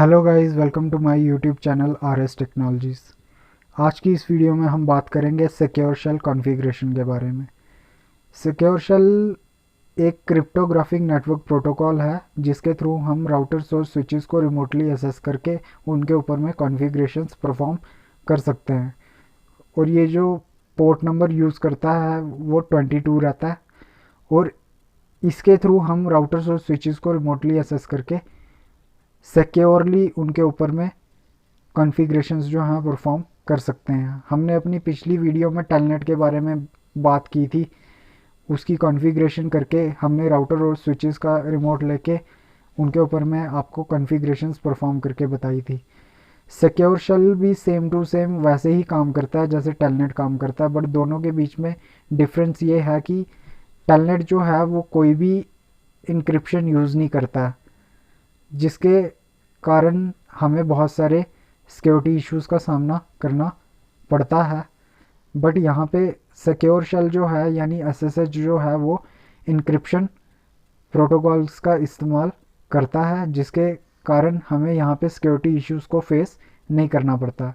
Hello guys, welcome to my YouTube channel RS technologies. आज की इस वीडियो में हम बात करेंगे सिक्योर शेल कॉन्फ़िगरेशन के बारे में। सिक्योर शेल एक क्रिप्टोग्राफिक नेटवर्क प्रोटोकॉल है जिसके थ्रू हम राउटर्स और स्विचेस को रिमोटली एक्सेस करके उनके ऊपर में कॉन्फ़िगरेशंस परफॉर्म कर सकते हैं। और ये जो पोर्ट नंबर यूज़ करता है वो 22 रहता है और इसके थ्रू हम राउटर्स और स्विचेस को रिमोटली एक्सेस करके सिक्योरली उनके ऊपर में कॉन्फ़िगरेशंस जो हैं परफॉर्म कर सकते हैं। हमने अपनी पिछली वीडियो में टेलनेट के बारे में बात की थी। उसकी कॉन्फ़िगरेशन करके हमने राउटर और स्विचेस का रिमोट लेके उनके ऊपर में आपको कॉन्फ़िगरेशंस परफॉर्म करके बताई थी। सिक्योर शेल भी सेम टू सेम वैसे ही काम करता है जैसे टेलनेट काम करता है, बट दोनों के बीच में डिफरेंस ये है कि टेलनेट जो है वो कोई भी इंक्रिप्शन यूज़ नहीं करता, जिसके कारण हमें बहुत सारे सिक्योरिटी इश्यूज़ का सामना करना पड़ता है। बट यहाँ पे सिक्योर शेल जो है यानी SSH जो है वो इंक्रिप्शन प्रोटोकॉल्स का इस्तेमाल करता है, जिसके कारण हमें यहाँ पे सिक्योरिटी इश्यूज़ को फेस नहीं करना पड़ता।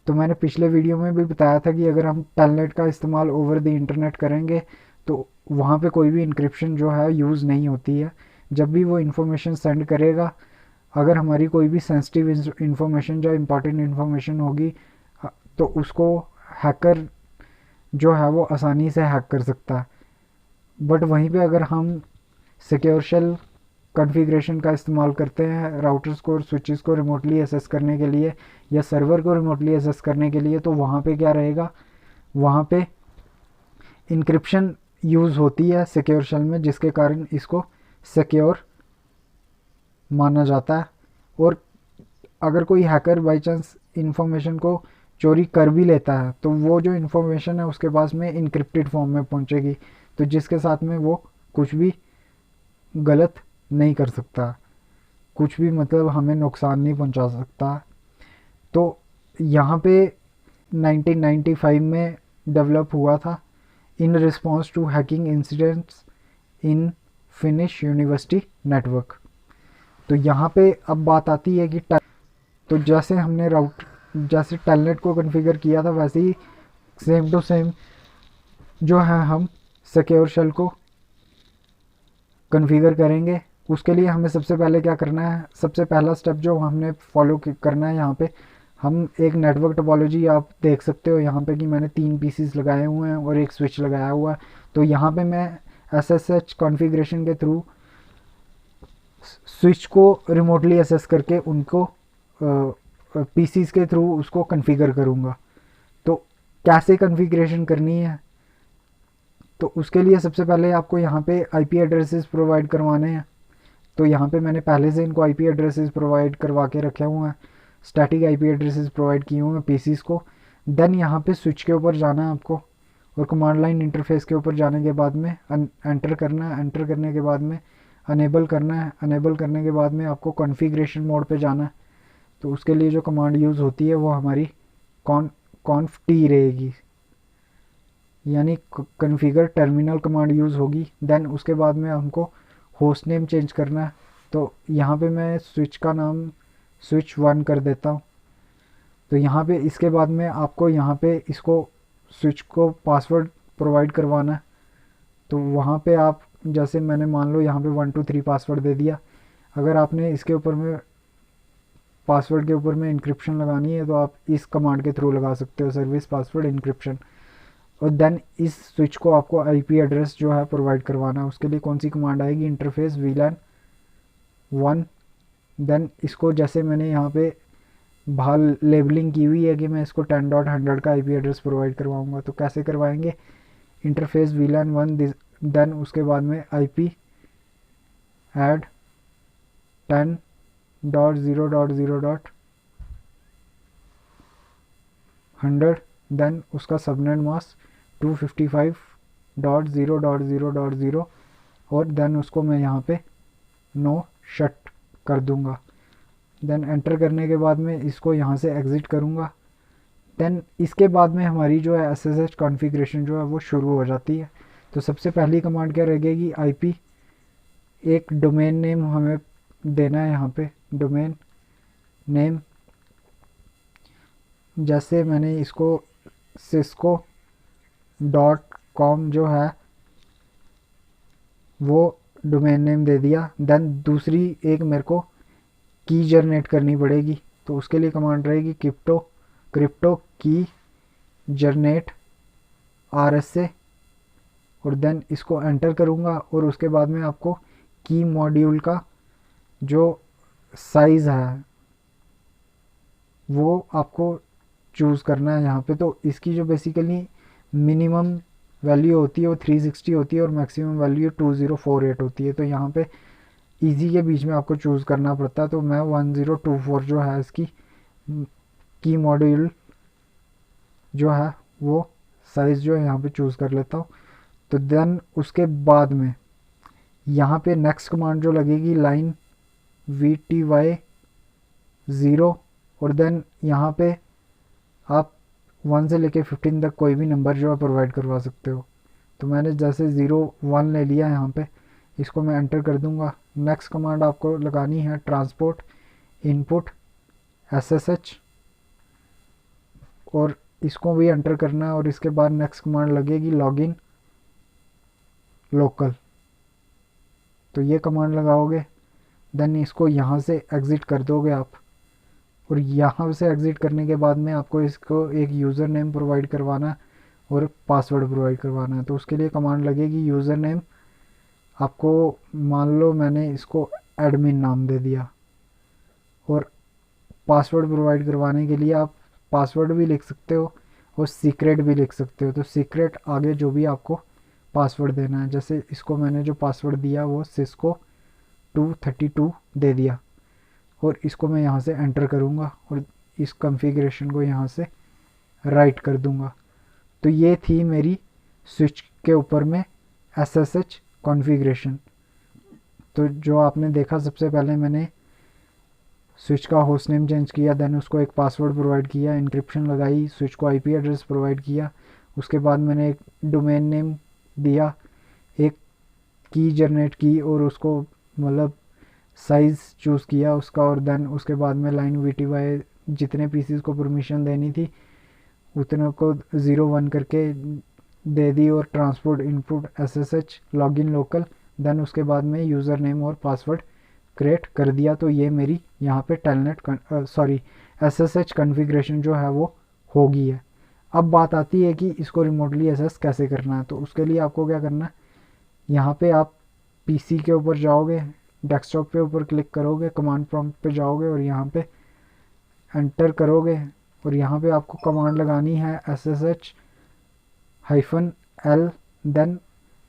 तो मैंने पिछले वीडियो में भी बताया था कि अगर हम टेलनेट का इस्तेमाल ओवर द इंटरनेट करेंगे तो वहाँ पे कोई भी इंक्रिप्शन जो है यूज़ नहीं होती है। जब भी वो इन्फॉर्मेशन सेंड करेगा, अगर हमारी कोई भी सेंसिटिव इन्फॉर्मेशन या इम्पॉर्टेंट इन्फॉर्मेशन होगी तो उसको हैकर जो है वो आसानी से हैक कर सकता है। बट वहीं पे अगर हम सिक्योर शेल कॉन्फ़िगरेशन का इस्तेमाल करते हैं राउटर्स को और स्विचेस को रिमोटली एक्सेस करने के लिए या सर्वर को रिमोटली एक्सेस करने के लिए, तो वहाँ पे क्या रहेगा, वहाँ पे इंक्रिप्शन यूज़ होती है सिक्योर शेल में, जिसके कारण इसको सिक्योर माना जाता है। और अगर कोई हैकर बाई चांस इन्फॉर्मेशन को चोरी कर भी लेता है तो वो जो इन्फॉर्मेशन है उसके पास में इनक्रिप्टेड फॉर्म में पहुंचेगी, तो जिसके साथ में वो कुछ भी गलत नहीं कर सकता, कुछ भी मतलब हमें नुकसान नहीं पहुंचा सकता। तो यहाँ पे 1995 में डेवलप हुआ था in response to hacking incidents in Finnish university network. तो यहाँ पे अब बात आती है कि तो जैसे हमने जैसे टेलनेट को कॉन्फ़िगर किया था वैसे ही सेम टू सेम जो है हम सिक्योर शेल को कॉन्फ़िगर करेंगे। उसके लिए हमें सबसे पहले क्या करना है, सबसे पहला स्टेप जो हमने फॉलो करना है, यहाँ पे हम एक नेटवर्क टोपोलॉजी आप देख सकते हो यहाँ पे कि मैंने 3 पीसीस लगाए हुए हैं और एक स्विच लगाया हुआ है। तो यहाँ पे मैं SSH कॉन्फ़िगरेशन के थ्रू स्विच को रिमोटली एक्सेस करके उनको पीसीस के थ्रू उसको कॉन्फ़िगर करूँगा। तो कैसे कॉन्फ़िगरेशन करनी है, तो उसके लिए सबसे पहले आपको यहाँ पे IP एड्रेसेस प्रोवाइड करवाने हैं। तो यहाँ पे मैंने पहले से इनको IP एड्रेसेस प्रोवाइड करवा के रखे हुए हैं, स्टैटिक IP एड्रेसेस प्रोवाइड किए हुए हैं पीसीस को। देन यहाँ पे स्विच के ऊपर जाना है आपको और कमांड लाइन इंटरफेस के ऊपर जाने के बाद में एंटर करना है। एंटर करने के बाद में अनेबल करना है। अनेबल करने के बाद में आपको कॉन्फ़िगरेशन मोड पे जाना है। तो उसके लिए जो कमांड यूज़ होती है वो हमारी कॉन्फ टी रहेगी, यानी कॉन्फ़िगर टर्मिनल कमांड यूज़ होगी। देन उसके बाद में हमको होस्ट नेम चेंज करना है। तो यहाँ पे मैं स्विच का नाम स्विच 1 कर देता हूँ। तो यहाँ पे इसके बाद में आपको यहाँ पे इसको स्विच को पासवर्ड प्रोवाइड करवाना है। तो वहाँ पे आप जैसे मैंने मान लो यहाँ पे 1 2 3 पासवर्ड दे दिया। अगर आपने इसके ऊपर में पासवर्ड के ऊपर में इंक्रिप्शन लगानी है तो आप इस कमांड के थ्रू लगा सकते हो, सर्विस पासवर्ड इंक्रिप्शन। और देन इस स्विच को आपको IP एड्रेस जो है प्रोवाइड करवाना है। उसके लिए कौन सी कमांड आएगी, इंटरफेस VLAN 1। देन इसको जैसे मैंने यहाँ पे बाहर लेबलिंग की हुई है कि मैं इसको 10.100 का IP एड्रेस प्रोवाइड करवाऊँगा, तो कैसे करवाएंगे, इंटरफेस VLAN 1। देन उसके बाद में IP ऐड 10.0.0.100। देन उसका सबनेट मास्क 255.0.0.0 और देन उसको मैं यहाँ पे नो शट कर दूँगा। देन एंटर करने के बाद में इसको यहाँ से एग्ज़िट करूँगा। देन इसके बाद में हमारी जो है SSH कॉन्फ़िगरेशन जो है वो शुरू हो जाती है। तो सबसे पहली कमांड क्या रहेगी, IP एक डोमेन नेम हमें देना है, यहाँ पे डोमेन नेम, जैसे मैंने इसको cisco.com जो है वो डोमेन नेम दे दिया। देन दूसरी एक मेरे को की जनरेट करनी पड़ेगी, तो उसके लिए कमांड रहेगी क्रिप्टो की जनरेट RSA, और देन इसको एंटर करूँगा और उसके बाद में आपको की मॉड्यूल का जो साइज़ है वो आपको चूज़ करना है यहाँ पे। तो इसकी जो बेसिकली मिनिमम वैल्यू होती है वो 360 होती है और मैक्सिमम वैल्यू 2048 होती है। तो यहाँ पे इजी के बीच में आपको चूज़ करना पड़ता है। तो मैं 1024 जो है इसकी की मॉड्यूल जो है वो साइज़ जो है यहाँ पे चूज़ कर लेता हूँ। तो देन उसके बाद में यहाँ पे नेक्स्ट कमांड जो लगेगी लाइन VTY 0, और देन यहाँ पे आप 1 से लेके 15 तक कोई भी नंबर जो है प्रोवाइड करवा सकते हो। तो मैंने जैसे 01 ले लिया यहाँ पे, इसको मैं एंटर कर दूंगा। नेक्स्ट कमांड आपको लगानी है ट्रांसपोर्ट इनपुट SSH, और इसको भी एंटर करना है। और इसके बाद नेक्स्ट कमांड लगेगी लॉगिन लोकल, तो ये कमांड लगाओगे। देन इसको यहाँ से एग्ज़िट कर दोगे आप, और यहाँ से एग्ज़िट करने के बाद में आपको इसको एक यूज़र नेम प्रोवाइड करवाना है और पासवर्ड प्रोवाइड करवाना है। तो उसके लिए कमांड लगेगी यूज़र नेम, आपको मान लो मैंने इसको एडमिन नाम दे दिया, और पासवर्ड प्रोवाइड करवाने के लिए आप पासवर्ड भी लिख सकते हो और सीक्रेट भी लिख सकते हो। तो सीक्रेट आगे जो भी आपको पासवर्ड देना है, जैसे इसको मैंने जो पासवर्ड दिया वो cisco 232 दे दिया, और इसको मैं यहाँ से एंटर करूँगा और इस कॉन्फ़िगरेशन को यहाँ से राइट कर दूँगा। तो ये थी मेरी स्विच के ऊपर में SSH कॉन्फ़िगरेशन। तो जो आपने देखा, सबसे पहले मैंने स्विच का होस्ट नेम चेंज किया, देन उसको एक पासवर्ड प्रोवाइड किया, इंक्रिप्शन लगाई, स्विच को IP एड्रेस प्रोवाइड किया, उसके बाद मैंने एक डोमेन नेम दिया, एक की जनरेट की और उसको मतलब साइज़ चूज़ किया उसका, और देन उसके बाद में लाइन VTY जितने पीसीज को परमिशन देनी थी उतने को 01 करके दे दी, और transport input SSH login local, then उसके बाद में यूज़र नेम और पासवर्ड क्रिएट कर दिया। तो ये मेरी यहाँ पे SSH कॉन्फ़िगरेशन जो है वो हो गई है। अब बात आती है कि इसको रिमोटली एक्सेस कैसे करना है। तो उसके लिए आपको क्या करना है, यहाँ पे आप PC के ऊपर जाओगे, डेस्कटॉप पे ऊपर क्लिक करोगे, कमांड प्रॉम्प्ट पे जाओगे और यहाँ पे एंटर करोगे, और यहाँ पे आपको कमांड लगानी है SSH-L, देन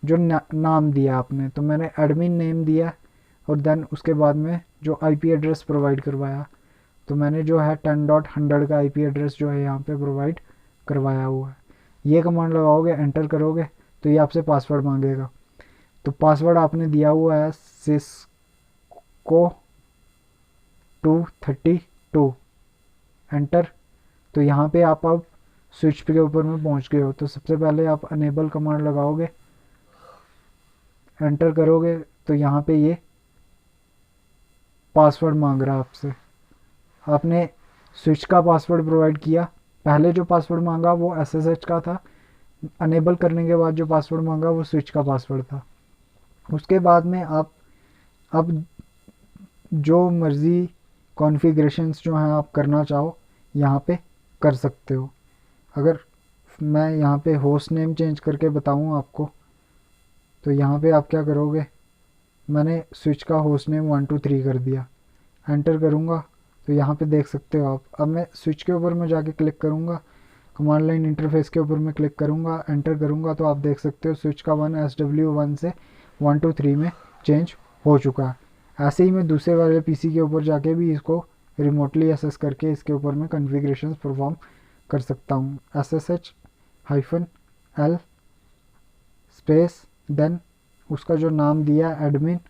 जो नाम दिया आपने, तो मैंने एडमिन नेम दिया, और देन उसके बाद में जो IP एड्रेस प्रोवाइड करवाया, तो मैंने जो है 10.100 का IP एड्रेस जो है यहाँ पे प्रोवाइड करवाया हुआ है। ये कमांड लगाओगे, एंटर करोगे, तो ये आपसे पासवर्ड मांगेगा। तो पासवर्ड आपने दिया हुआ है cisco 232, एंटर। तो यहाँ पे आप अब स्विच के ऊपर में पहुँच गए हो। तो सबसे पहले आप अनेबल कमांड लगाओगे, एंटर करोगे, तो यहाँ पे ये पासवर्ड मांग रहा है आपसे। आपने स्विच का पासवर्ड प्रोवाइड किया, पहले जो पासवर्ड मांगा वो SSH का था, अनेबल करने के बाद जो पासवर्ड मांगा वो स्विच का पासवर्ड था। उसके बाद में आप अब जो मर्ज़ी कॉन्फ़िगरेशंस जो हैं आप करना चाहो यहाँ पे कर सकते हो। अगर मैं यहाँ पे होस्ट नेम चेंज करके बताऊँ आपको, तो यहाँ पे आप क्या करोगे, मैंने स्विच का होस्ट नेम 123 कर दिया, एंटर करूँगा, तो यहाँ पे देख सकते हो आप। अब मैं स्विच के ऊपर में जाके क्लिक करूँगा, कमांड लाइन इंटरफेस के ऊपर में क्लिक करूँगा, एंटर करूँगा, तो आप देख सकते हो स्विच का 1 SW1 से 123 में चेंज हो चुका है। ऐसे ही मैं दूसरे वाले PC के ऊपर जाके भी इसको रिमोटली एक्सेस करके इसके ऊपर में कॉन्फ़िगरेशन परफॉर्म कर सकता हूँ। SSH-L स्पेस, देन उसका जो नाम दिया एडमिन,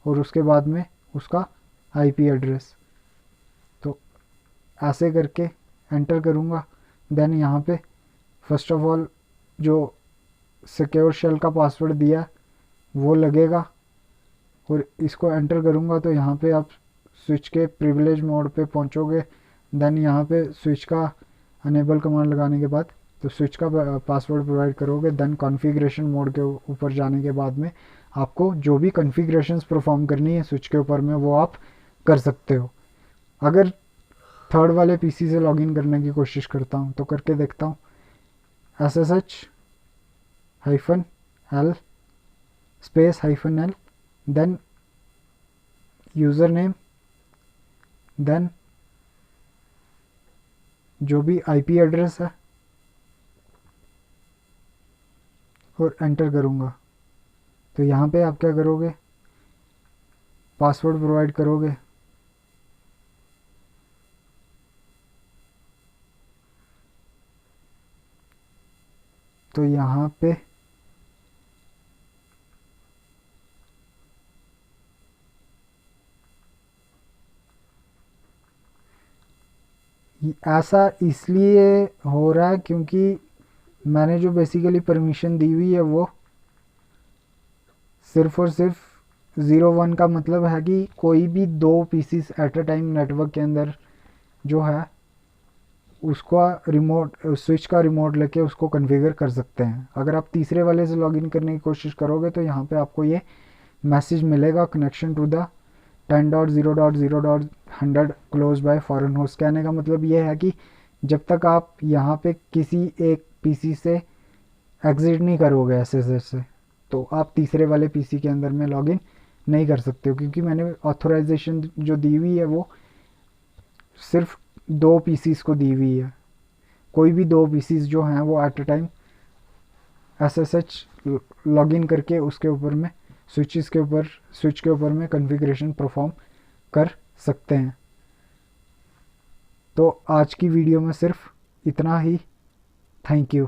और उसके बाद में उसका IP एड्रेस, तो ऐसे करके एंटर करूँगा। देन यहाँ पे फर्स्ट ऑफ ऑल जो सिक्योर शेल का पासवर्ड दिया वो लगेगा, और इसको एंटर करूँगा, तो यहाँ पे आप स्विच के प्रिविलेज मोड पे पहुंचोगे, देन यहाँ पे स्विच का अनेबल कमांड लगाने के बाद तो स्विच का पासवर्ड प्रोवाइड करोगे, देन कॉन्फ़िगरेशन मोड के ऊपर जाने के बाद में आपको जो भी कॉन्फ़िगरेशंस परफॉर्म करनी है स्विच के ऊपर में वो आप कर सकते हो। अगर थर्ड वाले पीसी से लॉगिन करने की कोशिश करता हूँ तो करके देखता हूँ, SSH-L space -L, then user name, then जो भी आईपी एड्रेस है और एंटर करूँगा। तो यहाँ पे आप क्या करोगे, पासवर्ड प्रोवाइड करोगे, तो यहाँ पे ऐसा इसलिए हो रहा है क्योंकि मैंने जो बेसिकली परमिशन दी हुई है वो सिर्फ और सिर्फ 01 का मतलब है कि कोई भी 2 PCs at a time network के अंदर जो है उसका रिमोट स्विच का रिमोट लेके उसको कॉन्फ़िगर कर सकते हैं। अगर आप तीसरे वाले से लॉगिन करने की कोशिश करोगे तो यहाँ पे आपको ये मैसेज मिलेगा, connection to the 10.0.0.100 close by foreign host. कहने का मतलब ये है कि जब तक आप यहाँ पे किसी एक पीसी से एग्जिट नहीं करोगे एसएसएच से, तो आप तीसरे वाले पीसी के अंदर में लॉगिन नहीं कर सकते हो, क्योंकि मैंने ऑथराइजेशन जो दी हुई है वो सिर्फ 2 पीसीस को दी हुई है। कोई भी 2 पीसीस जो हैं वो eight a time SSH login करके उसके ऊपर में स्विच के ऊपर में कॉन्फ़िगरेशन परफॉर्म कर सकते हैं। तो आज की वीडियो में सिर्फ इतना ही। Thank you.